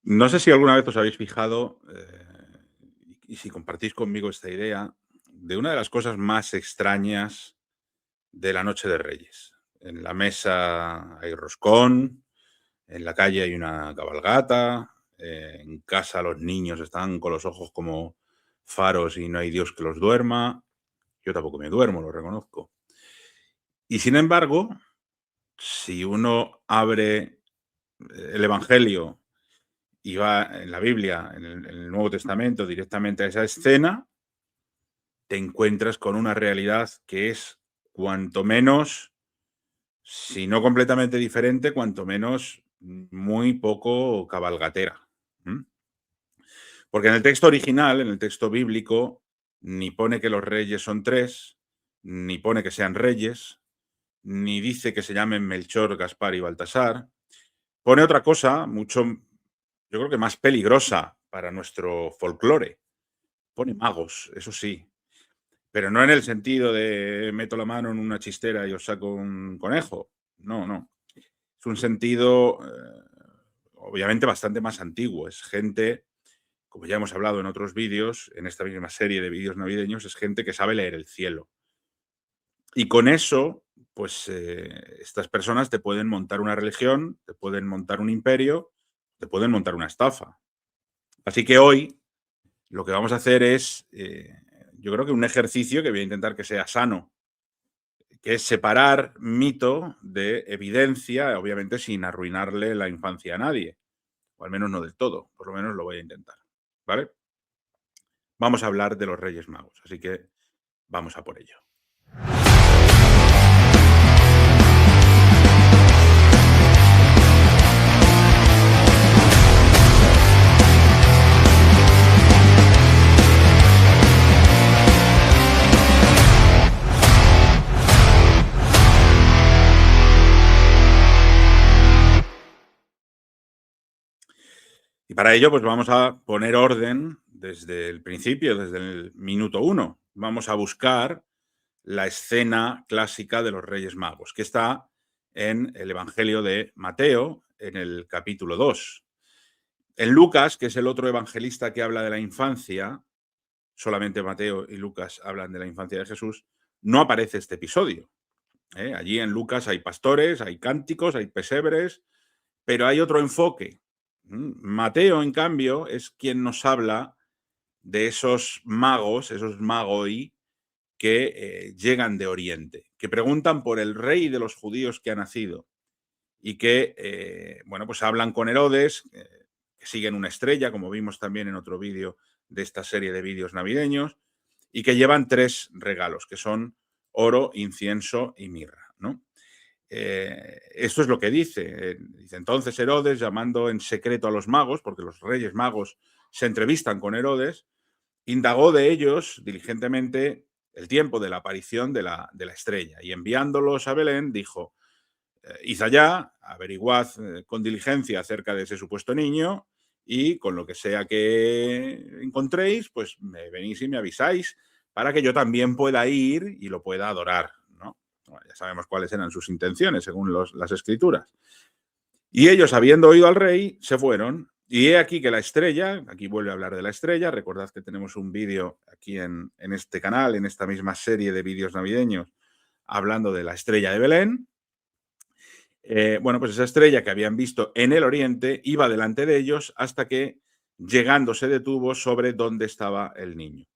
No sé si alguna vez os habéis fijado, y si compartís conmigo esta idea, de una de las cosas más extrañas de la Noche de Reyes. En la mesa hay roscón, en la calle hay una cabalgata, en casa los niños están con los ojos como faros y no hay Dios que los duerma. Yo tampoco me duermo, lo reconozco. Y sin embargo, si uno abre el Evangelio y va en la Biblia, en el Nuevo Testamento, directamente a esa escena, te encuentras con una realidad que es cuanto menos, si no completamente diferente, cuanto menos muy poco cabalgatera. ¿M? Porque en el texto original, en el texto bíblico, ni pone que los reyes son tres, ni pone que sean reyes, ni dice que se llamen Melchor, Gaspar y Baltasar. Pone otra cosa mucho, yo creo que más peligrosa para nuestro folclore. Pone magos, eso sí, pero no en el sentido de meto la mano en una chistera y os saco un conejo. No, no. Es un sentido, obviamente, bastante más antiguo. Es gente, como ya hemos hablado en otros vídeos, en esta misma serie de vídeos navideños, es gente que sabe leer el cielo. Y con eso, pues estas personas te pueden montar una religión, te pueden montar un imperio, te pueden montar una estafa. Así que hoy lo que vamos a hacer es, yo creo que un ejercicio que voy a intentar que sea sano, que es separar mito de evidencia, obviamente sin arruinarle la infancia a nadie, o al menos no del todo, por lo menos lo voy a intentar, ¿vale? Vamos a hablar de los Reyes Magos, así que vamos a por ello. Y para ello, pues vamos a poner orden desde el principio, desde el minuto uno. Vamos a buscar la escena clásica de los Reyes Magos, que está en el Evangelio de Mateo, en el capítulo 2. En Lucas, que es el otro evangelista que habla de la infancia, solamente Mateo y Lucas hablan de la infancia de Jesús, no aparece este episodio. Allí en Lucas hay pastores, hay cánticos, hay pesebres, pero hay otro enfoque. Mateo, en cambio, es quien nos habla de esos magos, esos magoi, que llegan de Oriente, que preguntan por el rey de los judíos que ha nacido y que, bueno, pues hablan con Herodes, que siguen una estrella, como vimos también en otro vídeo de esta serie de vídeos navideños, y que llevan tres regalos, que son oro, incienso y mirra, ¿no? Esto es lo que dice. Dice entonces Herodes, llamando en secreto a los magos, porque los reyes magos se entrevistan con Herodes, indagó de ellos diligentemente el tiempo de la aparición de la estrella y enviándolos a Belén dijo, id allá, averiguad con diligencia acerca de ese supuesto niño y con lo que sea que encontréis, pues me venís y me avisáis para que yo también pueda ir y lo pueda adorar, ¿no? Bueno, ya sabemos cuáles eran sus intenciones según las escrituras. Y ellos, habiendo oído al rey, se fueron. Y he aquí que la estrella, aquí vuelve a hablar de la estrella, recordad que tenemos un vídeo aquí en este canal, en esta misma serie de vídeos navideños, hablando de la estrella de Belén. Bueno, pues esa estrella que habían visto en el oriente iba delante de ellos hasta que, llegando, se detuvo sobre donde estaba el niño.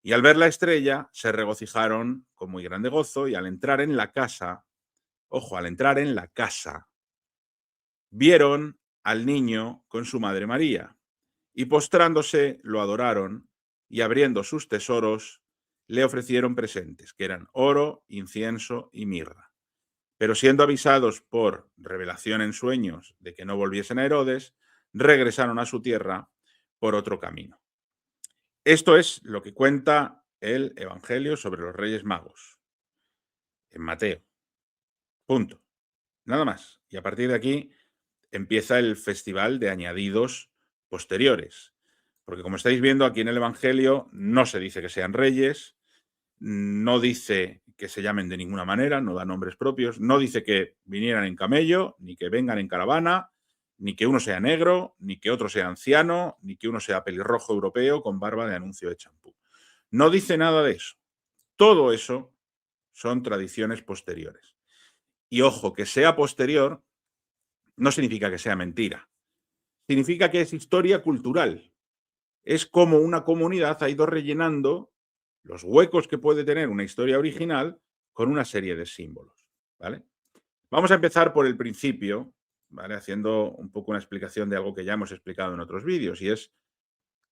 Y al ver la estrella, se regocijaron con muy grande gozo y al entrar en la casa, ojo, al entrar en la casa, vieron al niño con su madre María y postrándose lo adoraron y abriendo sus tesoros le ofrecieron presentes, que eran oro, incienso y mirra. Pero siendo avisados por revelación en sueños de que no volviesen a Herodes, regresaron a su tierra por otro camino. Esto es lo que cuenta el Evangelio sobre los Reyes Magos en Mateo. Punto. Nada más. Y a partir de aquí empieza el festival de añadidos posteriores. Porque como estáis viendo aquí en el Evangelio, no se dice que sean reyes, no dice que se llamen de ninguna manera, no da nombres propios, no dice que vinieran en camello, ni que vengan en caravana, ni que uno sea negro, ni que otro sea anciano, ni que uno sea pelirrojo europeo con barba de anuncio de champú. No dice nada de eso. Todo eso son tradiciones posteriores. Y ojo, que sea posterior no significa que sea mentira. Significa que es historia cultural. Es como una comunidad ha ido rellenando los huecos que puede tener una historia original con una serie de símbolos, ¿vale? Vamos a empezar por el principio, ¿vale? Haciendo un poco una explicación de algo que ya hemos explicado en otros vídeos, y es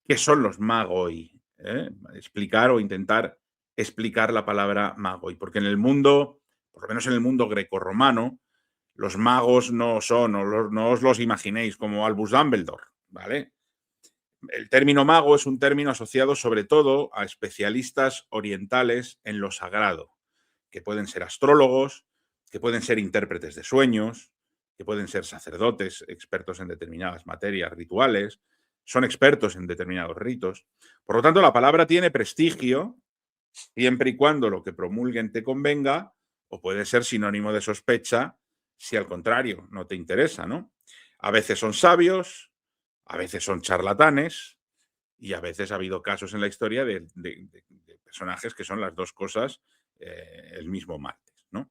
qué son los magoi, ¿eh? Explicar o intentar explicar la palabra magoi, porque en el mundo, por lo menos en el mundo grecorromano, los magos no son, no os los imaginéis como Albus Dumbledore, ¿vale? El término mago es un término asociado sobre todo a especialistas orientales en lo sagrado, que pueden ser astrólogos, que pueden ser intérpretes de sueños, que pueden ser sacerdotes, expertos en determinadas materias rituales, son expertos en determinados ritos. Por lo tanto, la palabra tiene prestigio siempre y cuando lo que promulguen te convenga, o puede ser sinónimo de sospecha si al contrario no te interesa, ¿no? A veces son sabios, a veces son charlatanes y a veces ha habido casos en la historia de personajes que son las dos cosas el mismo martes, ¿no?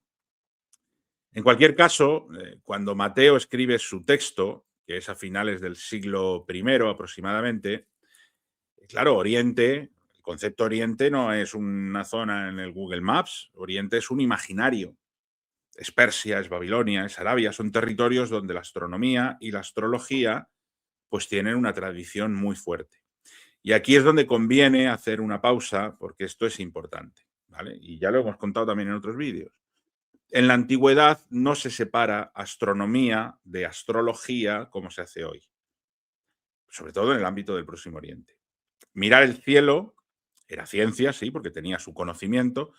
En cualquier caso, cuando Mateo escribe su texto, que es a finales del siglo I aproximadamente, claro, Oriente, el concepto Oriente no es una zona en el Google Maps, Oriente es un imaginario. Es Persia, es Babilonia, es Arabia, son territorios donde la astronomía y la astrología pues tienen una tradición muy fuerte. Y aquí es donde conviene hacer una pausa porque esto es importante, ¿vale? Y ya lo hemos contado también en otros vídeos. En la antigüedad no se separa astronomía de astrología como se hace hoy, sobre todo en el ámbito del Próximo Oriente. Mirar el cielo era ciencia, sí, porque tenía su conocimiento,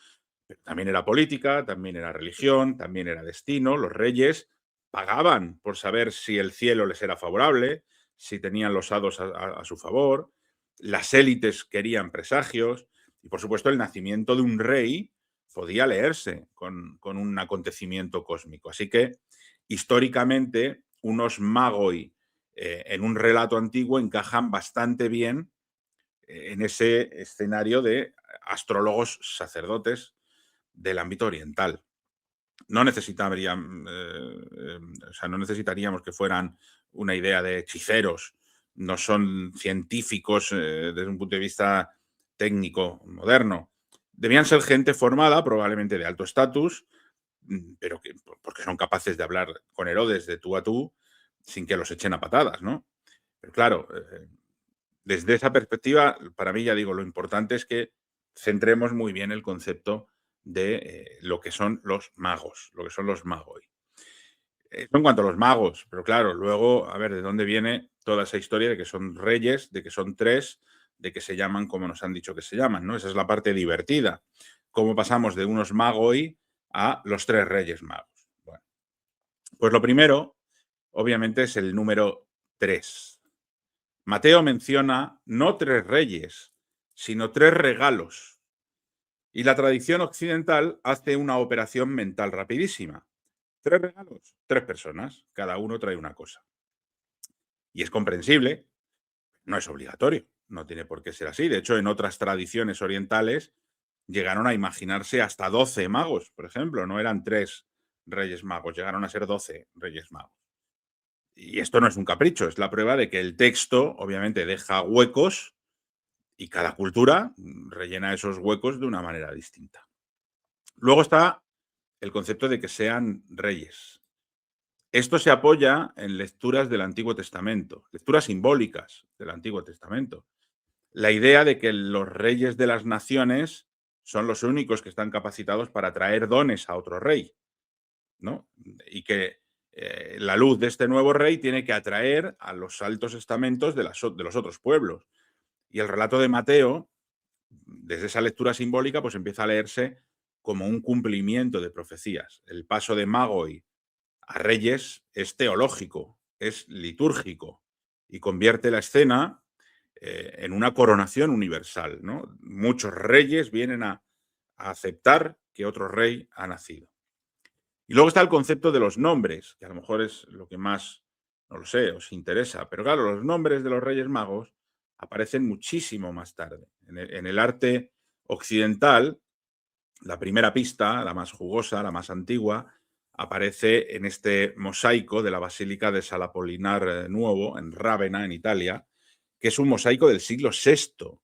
pero también era política, también era religión, también era destino. Los reyes pagaban por saber si el cielo les era favorable, si tenían los hados a su favor. Las élites querían presagios y, por supuesto, el nacimiento de un rey podía leerse con un acontecimiento cósmico. Así que, históricamente, unos magoi en un relato antiguo encajan bastante bien en ese escenario de astrólogos sacerdotes del ámbito oriental. No necesitarían, o sea, no necesitaríamos que fueran una idea de hechiceros, no son científicos desde un punto de vista técnico moderno. Debían ser gente formada, probablemente de alto estatus, pero que, porque son capaces de hablar con Herodes de tú a tú sin que los echen a patadas, ¿no? Pero claro, desde esa perspectiva, para mí, ya digo, lo importante es que centremos muy bien el concepto de lo que son los magos, lo que son los magoi. Esto en cuanto a los magos, pero claro, luego, a ver, ¿de dónde viene toda esa historia de que son reyes, de que son tres, de que se llaman como nos han dicho que se llaman, ¿no? Esa es la parte divertida. ¿Cómo pasamos de unos magoi a los tres reyes magos? Bueno, pues lo primero, obviamente, es el número 3. Mateo menciona no tres reyes, sino tres regalos. Y la tradición occidental hace una operación mental rapidísima. Tres regalos, tres personas, cada uno trae una cosa. Y es comprensible, no es obligatorio, no tiene por qué ser así. De hecho, en otras tradiciones orientales llegaron a imaginarse hasta 12 magos, por ejemplo, no eran tres reyes magos, llegaron a ser 12 reyes magos. Y esto no es un capricho, es la prueba de que el texto obviamente deja huecos y cada cultura rellena esos huecos de una manera distinta. Luego está el concepto de que sean reyes. Esto se apoya en lecturas del Antiguo Testamento, lecturas simbólicas del Antiguo Testamento. La idea de que los reyes de las naciones son los únicos que están capacitados para traer dones a otro rey, ¿no? Y que la luz de este nuevo rey tiene que atraer a los altos estamentos de los otros pueblos. Y el relato de Mateo, desde esa lectura simbólica, pues empieza a leerse como un cumplimiento de profecías. El paso de Magoi a Reyes es teológico, es litúrgico y convierte la escena en una coronación universal, ¿no? Muchos reyes vienen a aceptar que otro rey ha nacido. Y luego está el concepto de los nombres, que a lo mejor es lo que más No lo sé, os interesa. Pero claro, los nombres de los Reyes Magos aparecen muchísimo más tarde. En el arte occidental, la primera pista, la más jugosa, la más antigua, aparece en este mosaico de la Basílica de San Apolinar Nuovo, en Rávena, en Italia, que es un mosaico del siglo VI.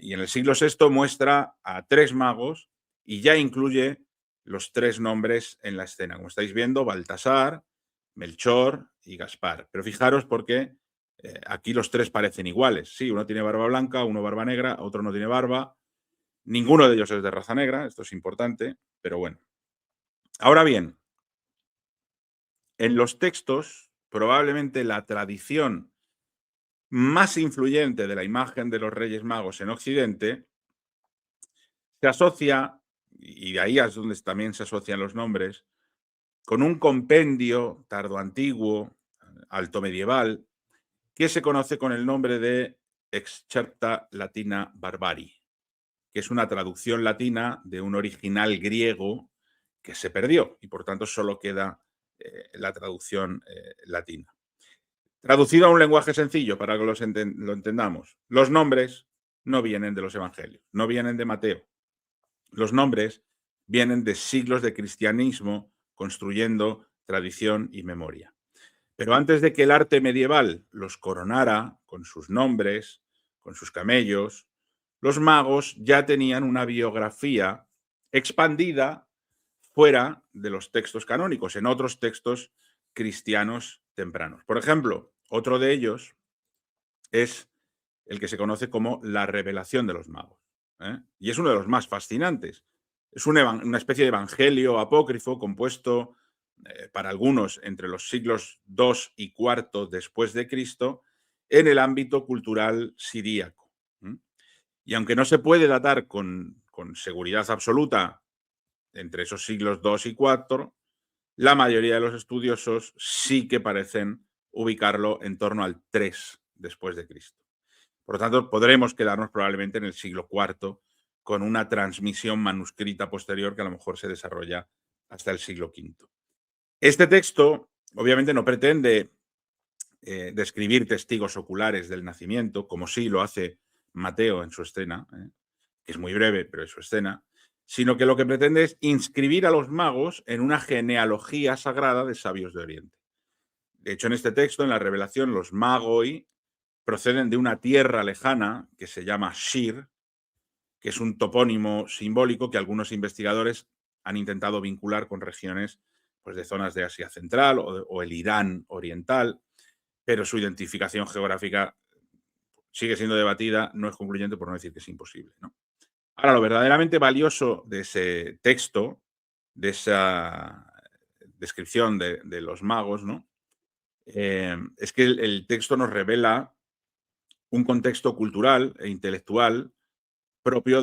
Y en el siglo VI muestra a tres magos y ya incluye los tres nombres en la escena. Como estáis viendo, Baltasar, Melchor y Gaspar. Pero fijaros porque aquí los tres parecen iguales. Sí, uno tiene barba blanca, uno barba negra, otro no tiene barba. Ninguno de ellos es de raza negra, esto es importante, pero bueno. Ahora bien, en los textos, probablemente la tradición más influyente de la imagen de los Reyes Magos en Occidente se asocia, y de ahí es donde también se asocian los nombres, con un compendio tardoantiguo, alto medieval, que se conoce con el nombre de Excerpta Latina Barbari, que es una traducción latina de un original griego que se perdió y por tanto solo queda la traducción latina. Traducido a un lenguaje sencillo para que lo entendamos, los nombres no vienen de los evangelios, no vienen de Mateo. Los nombres vienen de siglos de cristianismo construyendo tradición y memoria. Pero antes de que el arte medieval los coronara con sus nombres, con sus camellos, los magos ya tenían una biografía expandida fuera de los textos canónicos, en otros textos cristianos tempranos. Por ejemplo, otro de ellos es el que se conoce como la revelación de los magos. Y es uno de los más fascinantes. Es una especie de evangelio apócrifo compuesto para algunos entre los siglos II y IV después de Cristo en el ámbito cultural siríaco. Y aunque no se puede datar con seguridad absoluta entre esos siglos II y IV, la mayoría de los estudiosos sí que parecen ubicarlo en torno al 3 después de Cristo. Por lo tanto, podremos quedarnos probablemente en el siglo IV con una transmisión manuscrita posterior que a lo mejor se desarrolla hasta el siglo V. Este texto, obviamente, no pretende describir testigos oculares del nacimiento, como sí lo hace Mateo en su escena, que es muy breve, pero es su escena, sino que lo que pretende es inscribir a los magos en una genealogía sagrada de sabios de Oriente. De hecho, en este texto, en la revelación, los magoi proceden de una tierra lejana que se llama Shir, que es un topónimo simbólico que algunos investigadores han intentado vincular con regiones pues, de zonas de Asia Central o el Irán oriental, pero su identificación geográfica sigue siendo debatida, no es concluyente por no decir que es imposible, ¿no? Ahora, lo verdaderamente valioso de ese texto, de esa descripción de los magos, ¿no? Es que el texto nos revela un contexto cultural e intelectual propio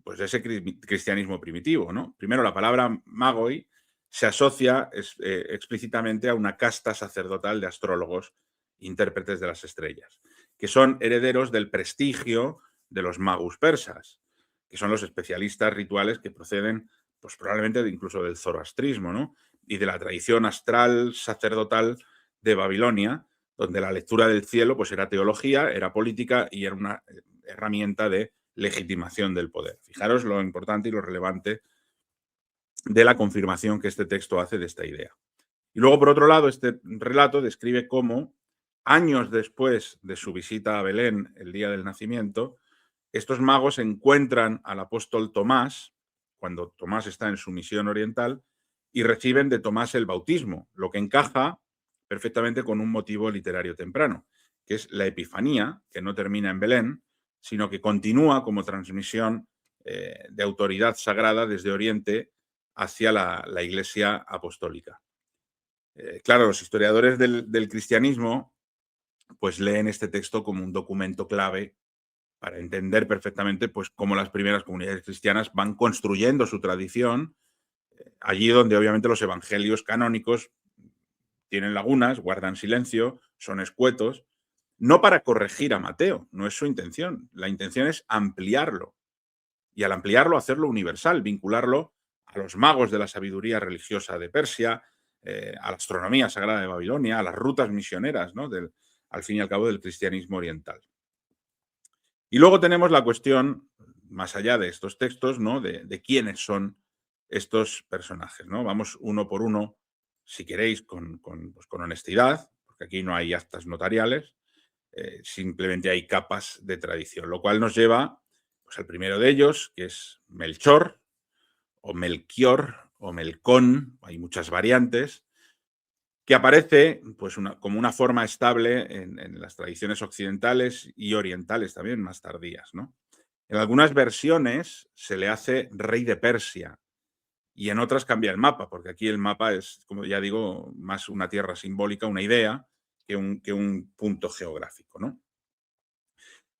pues de ese cristianismo primitivo, ¿no? Primero, la palabra magoi se asocia explícitamente a una casta sacerdotal de astrólogos, intérpretes de las estrellas, que son herederos del prestigio de los magus persas, que son los especialistas rituales que proceden, pues probablemente incluso del zoroastrismo, ¿no? Y de la tradición astral sacerdotal de Babilonia, donde la lectura del cielo pues era teología, era política y era una herramienta de legitimación del poder. Fijaros lo importante y lo relevante de la confirmación que este texto hace de esta idea. Y luego, por otro lado, este relato describe cómo, años después de su visita a Belén, el día del nacimiento, estos magos encuentran al apóstol Tomás, cuando Tomás está en su misión oriental, y reciben de Tomás el bautismo, lo que encaja perfectamente con un motivo literario temprano, que es la Epifanía, que no termina en Belén, sino que continúa como transmisión de autoridad sagrada desde Oriente hacia la Iglesia apostólica. Claro, los historiadores del cristianismo pues leen este texto como un documento clave para entender perfectamente pues, cómo las primeras comunidades cristianas van construyendo su tradición, allí donde obviamente los evangelios canónicos tienen lagunas, guardan silencio, son escuetos, no para corregir a Mateo, no es su intención. La intención es ampliarlo y al ampliarlo hacerlo universal, vincularlo a los magos de la sabiduría religiosa de Persia, a la astronomía sagrada de Babilonia, a las rutas misioneras, ¿no? Al fin y al cabo, del cristianismo oriental. Y luego tenemos la cuestión, más allá de estos textos, ¿no? de quiénes son estos personajes, ¿no? Vamos uno por uno, si queréis, pues con honestidad, porque aquí no hay actas notariales, simplemente hay capas de tradición, lo cual nos lleva, pues, al primero de ellos, que es Melchor, o Melchior, o Melcón, hay muchas variantes, que aparece, pues, como una forma estable en las tradiciones occidentales y orientales también, más tardías, ¿no? En algunas versiones se le hace rey de Persia y en otras cambia el mapa, porque aquí el mapa es, como ya digo, más una tierra simbólica, una idea, que un punto geográfico, ¿no?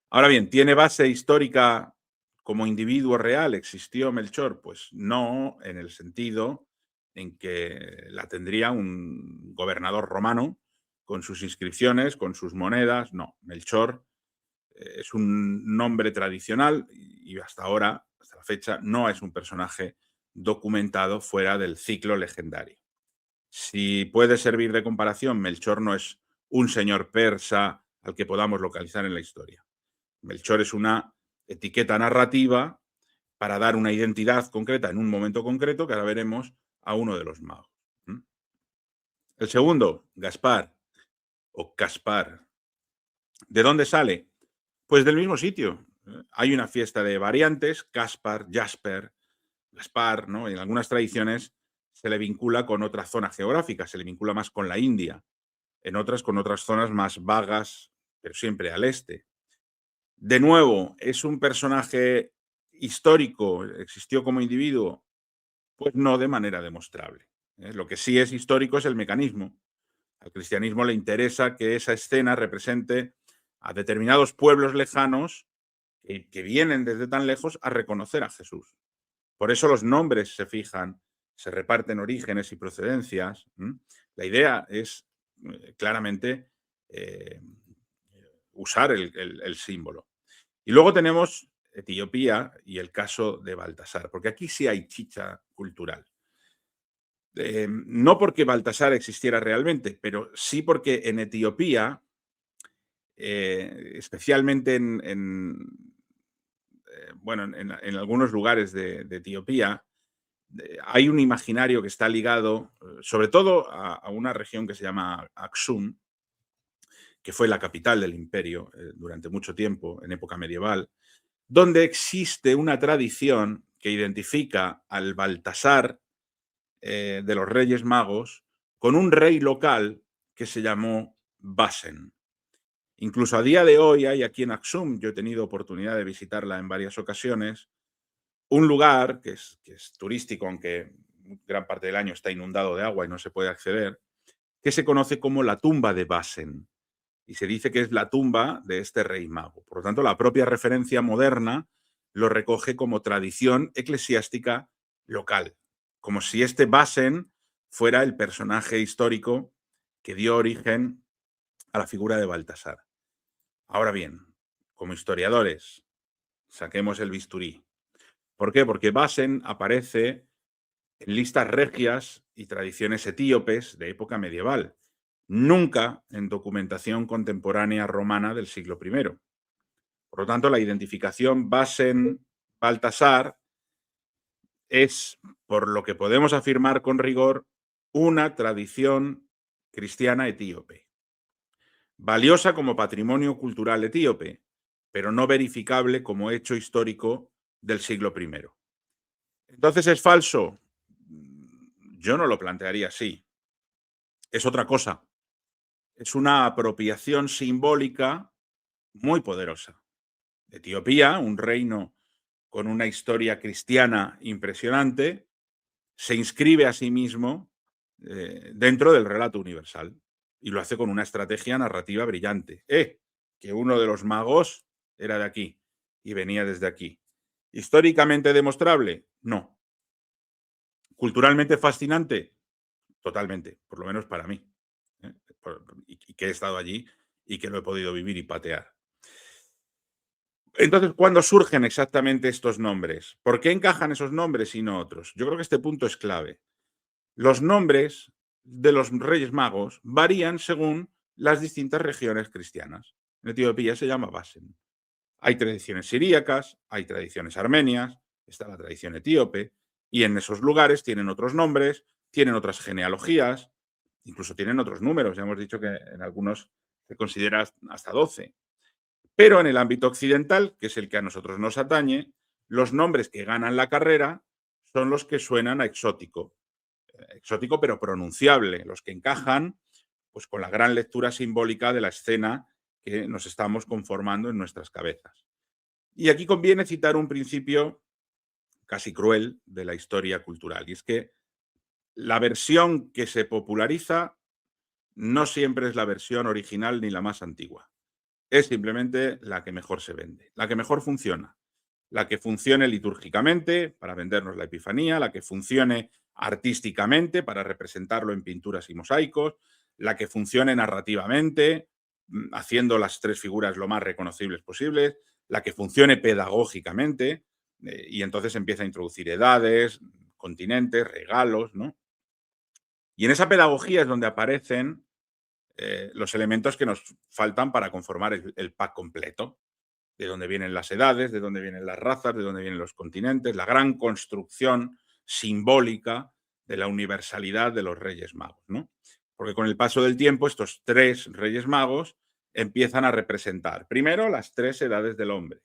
Ahora bien, ¿tiene base histórica como individuo real? ¿Existió Melchor? Pues no, en el sentido en que la tendría un gobernador romano con sus inscripciones, con sus monedas. No, Melchor es un nombre tradicional y hasta ahora, hasta la fecha, no es un personaje documentado fuera del ciclo legendario. Si puede servir de comparación, Melchor no es un señor persa al que podamos localizar en la historia. Melchor es una etiqueta narrativa para dar una identidad concreta en un momento concreto, que ahora veremos, a uno de los magos. El segundo, Gaspar o Caspar. ¿De dónde sale? Pues del mismo sitio. Hay una fiesta de variantes, Caspar, Jasper, Gaspar, ¿no? En algunas tradiciones se le vincula con otra zona geográfica, se le vincula más con la India, en otras con otras zonas más vagas, pero siempre al este. De nuevo, ¿es un personaje histórico? ¿Existió como individuo? Pues no de manera demostrable. Lo que sí es histórico es el mecanismo. Al cristianismo le interesa que esa escena represente a determinados pueblos lejanos que vienen desde tan lejos a reconocer a Jesús. Por eso los nombres se fijan, se reparten orígenes y procedencias. La idea es claramente eh, usar el símbolo. Y luego tenemos Etiopía y el caso de Baltasar, porque aquí sí hay chicha cultural. No porque Baltasar existiera realmente, pero sí porque en Etiopía, especialmente bueno, en algunos lugares de Etiopía, hay un imaginario que está ligado sobre todo a una región que se llama Aksum, que fue la capital del imperio durante mucho tiempo, en época medieval, donde existe una tradición que identifica al Baltasar de los Reyes Magos con un rey local que se llamó Basen. Incluso a día de hoy hay aquí en Aksum, yo he tenido oportunidad de visitarla en varias ocasiones, un lugar que es turístico, aunque gran parte del año está inundado de agua y no se puede acceder, que se conoce como la tumba de Basen. Y se dice que es la tumba de este rey mago. Por lo tanto, la propia referencia moderna lo recoge como tradición eclesiástica local, como si este Basen fuera el personaje histórico que dio origen a la figura de Baltasar. Ahora bien, como historiadores, saquemos el bisturí. ¿Por qué? Porque Basen aparece en listas regias y tradiciones etíopes de época medieval, nunca en documentación contemporánea romana del siglo I. Por lo tanto, la identificación Basen-Baltasar es, por lo que podemos afirmar con rigor, una tradición cristiana etíope, valiosa como patrimonio cultural etíope, pero no verificable como hecho histórico del siglo I. Entonces, ¿es falso? Yo no lo plantearía así. Es otra cosa. Es una apropiación simbólica muy poderosa. Etiopía, un reino con una historia cristiana impresionante, se inscribe a sí mismo dentro del relato universal y lo hace con una estrategia narrativa brillante. Que uno de los magos era de aquí y venía desde aquí. ¿Históricamente demostrable? No. ¿Culturalmente fascinante? Totalmente, por lo menos para mí. Y que he estado allí y que lo he podido vivir y patear. Entonces, ¿cuándo surgen exactamente estos nombres? ¿Por qué encajan esos nombres y no otros? Yo creo que este punto es clave. Los nombres de los Reyes Magos varían según las distintas regiones cristianas. En Etiopía se llama Basen. Hay tradiciones siríacas, hay tradiciones armenias, está la tradición etíope, y en esos lugares tienen otros nombres, tienen otras genealogías, incluso tienen otros números. Ya hemos dicho que en algunos se considera hasta 12. Pero en el ámbito occidental, que es el que a nosotros nos atañe, los nombres que ganan la carrera son los que suenan a exótico. Exótico pero pronunciable, los que encajan pues, con la gran lectura simbólica de la escena que nos estamos conformando en nuestras cabezas. Y aquí conviene citar un principio casi cruel de la historia cultural, y es que la versión que se populariza no siempre es la versión original ni la más antigua. Es simplemente la que mejor se vende, la que mejor funciona, la que funcione litúrgicamente para vendernos la Epifanía, la que funcione artísticamente para representarlo en pinturas y mosaicos, la que funcione narrativamente, haciendo las tres figuras lo más reconocibles posibles, la que funcione pedagógicamente, y entonces empieza a introducir edades, continentes, regalos, ¿no? Y en esa pedagogía es donde aparecen los elementos que nos faltan para conformar el pack completo. De dónde vienen las edades, de dónde vienen las razas, de dónde vienen los continentes, la gran construcción simbólica de la universalidad de los Reyes Magos, ¿no? Porque con el paso del tiempo estos tres Reyes Magos empiezan a representar, primero, las tres edades del hombre.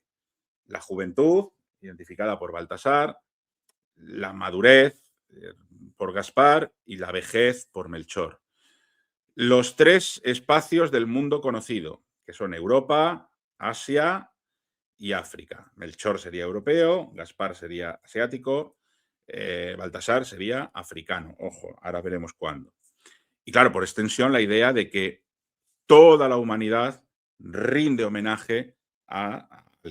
La juventud, identificada por Baltasar, la madurez por Gaspar y la vejez por Melchor. Los tres espacios del mundo conocido, que son Europa, Asia y África. Melchor sería europeo, Gaspar sería asiático, Baltasar sería africano. Ojo, ahora veremos cuándo. Y claro, por extensión, la idea de que toda la humanidad rinde homenaje al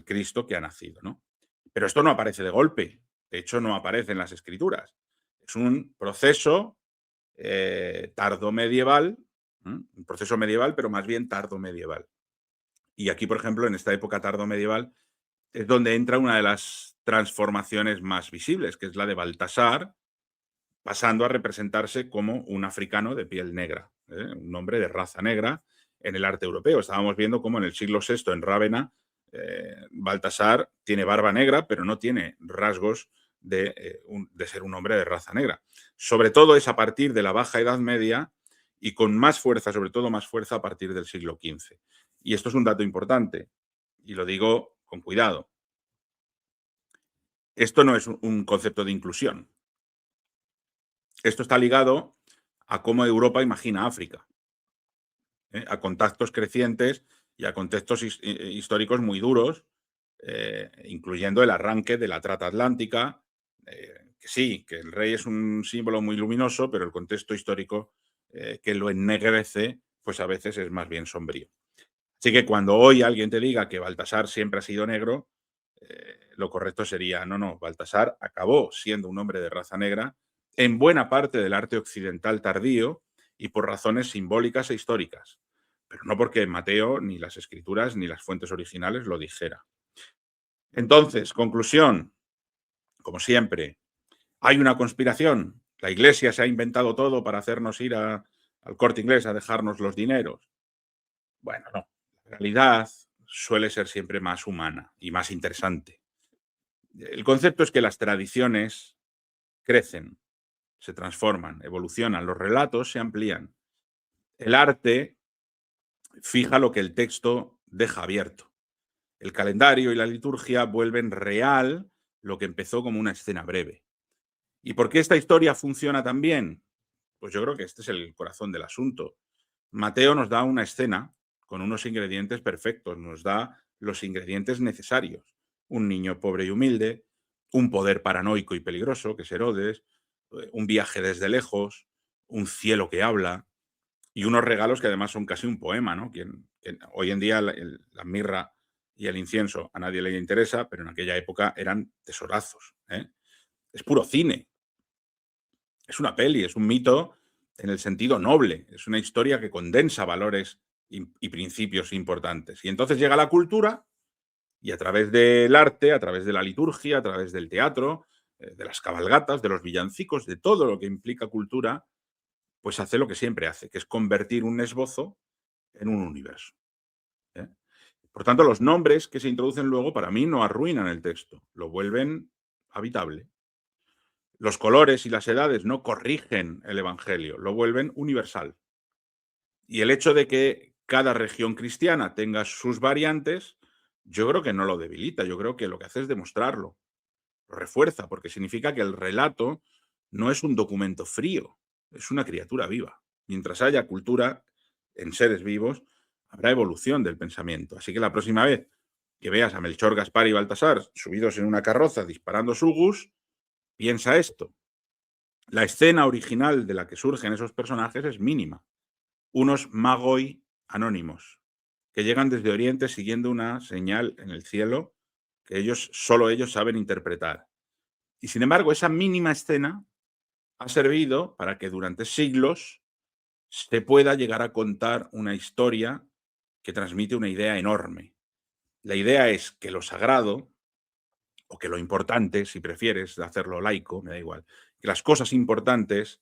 Cristo que ha nacido, ¿no? Pero esto no aparece de golpe. De hecho, no aparece en las escrituras. Es un proceso tardomedieval, un proceso medieval, pero más bien tardomedieval. Y aquí, por ejemplo, en esta época tardomedieval, es donde entra una de las transformaciones más visibles, que es la de Baltasar, pasando a representarse como un africano de piel negra, un hombre de raza negra en el arte europeo. Estábamos viendo cómo en el siglo VI, en Rávena, Baltasar tiene barba negra, pero no tiene rasgos de ser un hombre de raza negra. Sobre todo es a partir de la Baja Edad Media y con más fuerza, sobre todo más fuerza a partir del siglo XV. Y esto es un dato importante, y lo digo con cuidado. Esto no es un concepto de inclusión. Esto está ligado a cómo Europa imagina África, a contactos crecientes y a contextos históricos muy duros, incluyendo el arranque de la trata atlántica, que sí, que el rey es un símbolo muy luminoso, pero el contexto histórico que lo ennegrece, pues a veces es más bien sombrío. Así que cuando hoy alguien te diga que Baltasar siempre ha sido negro, lo correcto sería, no, Baltasar acabó siendo un hombre de raza negra en buena parte del arte occidental tardío y por razones simbólicas e históricas, pero no porque Mateo, ni las escrituras, ni las fuentes originales lo dijera. Entonces, conclusión, como siempre, hay una conspiración. La Iglesia se ha inventado todo para hacernos ir al Corte Inglés a dejarnos los dineros. Bueno, no. La realidad suele ser siempre más humana y más interesante. El concepto es que las tradiciones crecen, se transforman, evolucionan, los relatos se amplían. El arte fija lo que el texto deja abierto. El calendario y la liturgia vuelven real lo que empezó como una escena breve. ¿Y por qué esta historia funciona tan bien? Pues yo creo que este es el corazón del asunto. Mateo nos da una escena con unos ingredientes perfectos, nos da los ingredientes necesarios. Un niño pobre y humilde, un poder paranoico y peligroso, que es Herodes, un viaje desde lejos, un cielo que habla y unos regalos que además son casi un poema, ¿no? Hoy en día la mirra y el incienso a nadie le interesa, pero en aquella época eran tesorazos. Es puro cine, es una peli, es un mito en el sentido noble, es una historia que condensa valores y principios importantes. Y entonces llega la cultura y a través del arte, a través de la liturgia, a través del teatro, de las cabalgatas, de los villancicos, de todo lo que implica cultura, pues hace lo que siempre hace, que es convertir un esbozo en un universo. ¿Eh? Por tanto, los nombres que se introducen luego para mí no arruinan el texto, lo vuelven habitable. Los colores y las edades no corrigen el Evangelio, lo vuelven universal. Y el hecho de que cada región cristiana tenga sus variantes, yo creo que no lo debilita, yo creo que lo que hace es demostrarlo, lo refuerza, porque significa que el relato no es un documento frío, es una criatura viva. Mientras haya cultura en seres vivos, habrá evolución del pensamiento. Así que la próxima vez que veas a Melchor, Gaspar y Baltasar subidos en una carroza disparando sugus, piensa esto. La escena original de la que surgen esos personajes es mínima. Unos magoi anónimos que llegan desde Oriente siguiendo una señal en el cielo que solo ellos saben interpretar. Y sin embargo, esa mínima escena ha servido para que durante siglos se pueda llegar a contar una historia que transmite una idea enorme. La idea es que lo sagrado, o que lo importante, si prefieres hacerlo laico, me da igual, que las cosas importantes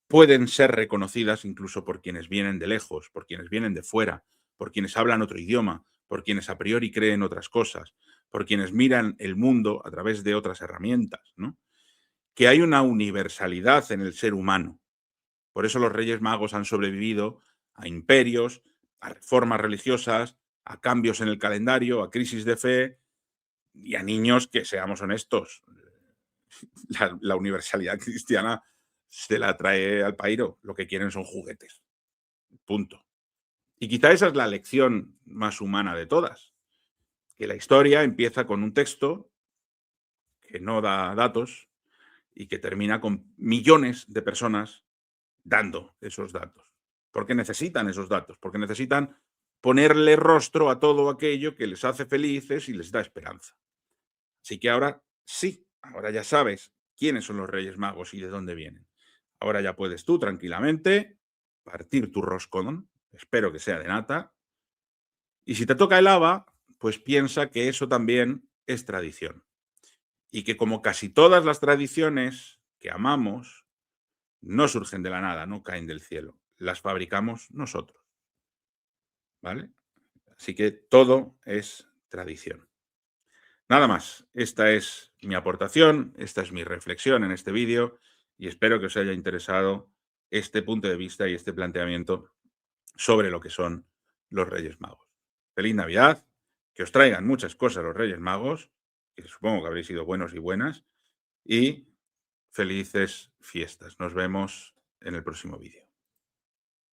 pueden ser reconocidas incluso por quienes vienen de lejos, por quienes vienen de fuera, por quienes hablan otro idioma, por quienes a priori creen otras cosas, por quienes miran el mundo a través de otras herramientas, ¿no? Que hay una universalidad en el ser humano. Por eso los Reyes Magos han sobrevivido a imperios, a reformas religiosas, a cambios en el calendario, a crisis de fe y a niños que, seamos honestos, la universalidad cristiana se la trae al pairo. Lo que quieren son juguetes. Punto. Y quizá esa es la lección más humana de todas, que la historia empieza con un texto que no da datos y que termina con millones de personas dando esos datos. Porque necesitan esos datos, porque necesitan ponerle rostro a todo aquello que les hace felices y les da esperanza. Así que ahora sí, ahora ya sabes quiénes son los Reyes Magos y de dónde vienen. Ahora ya puedes tú tranquilamente partir tu roscón, espero que sea de nata, y si te toca el haba, pues piensa que eso también es tradición. Y que como casi todas las tradiciones que amamos, no surgen de la nada, no caen del cielo, las fabricamos nosotros, ¿vale? Así que todo es tradición. Nada más, esta es mi aportación, esta es mi reflexión en este vídeo y espero que os haya interesado este punto de vista y este planteamiento sobre lo que son los Reyes Magos. Feliz Navidad, que os traigan muchas cosas los Reyes Magos, que supongo que habréis sido buenos y buenas, y felices fiestas. Nos vemos en el próximo vídeo.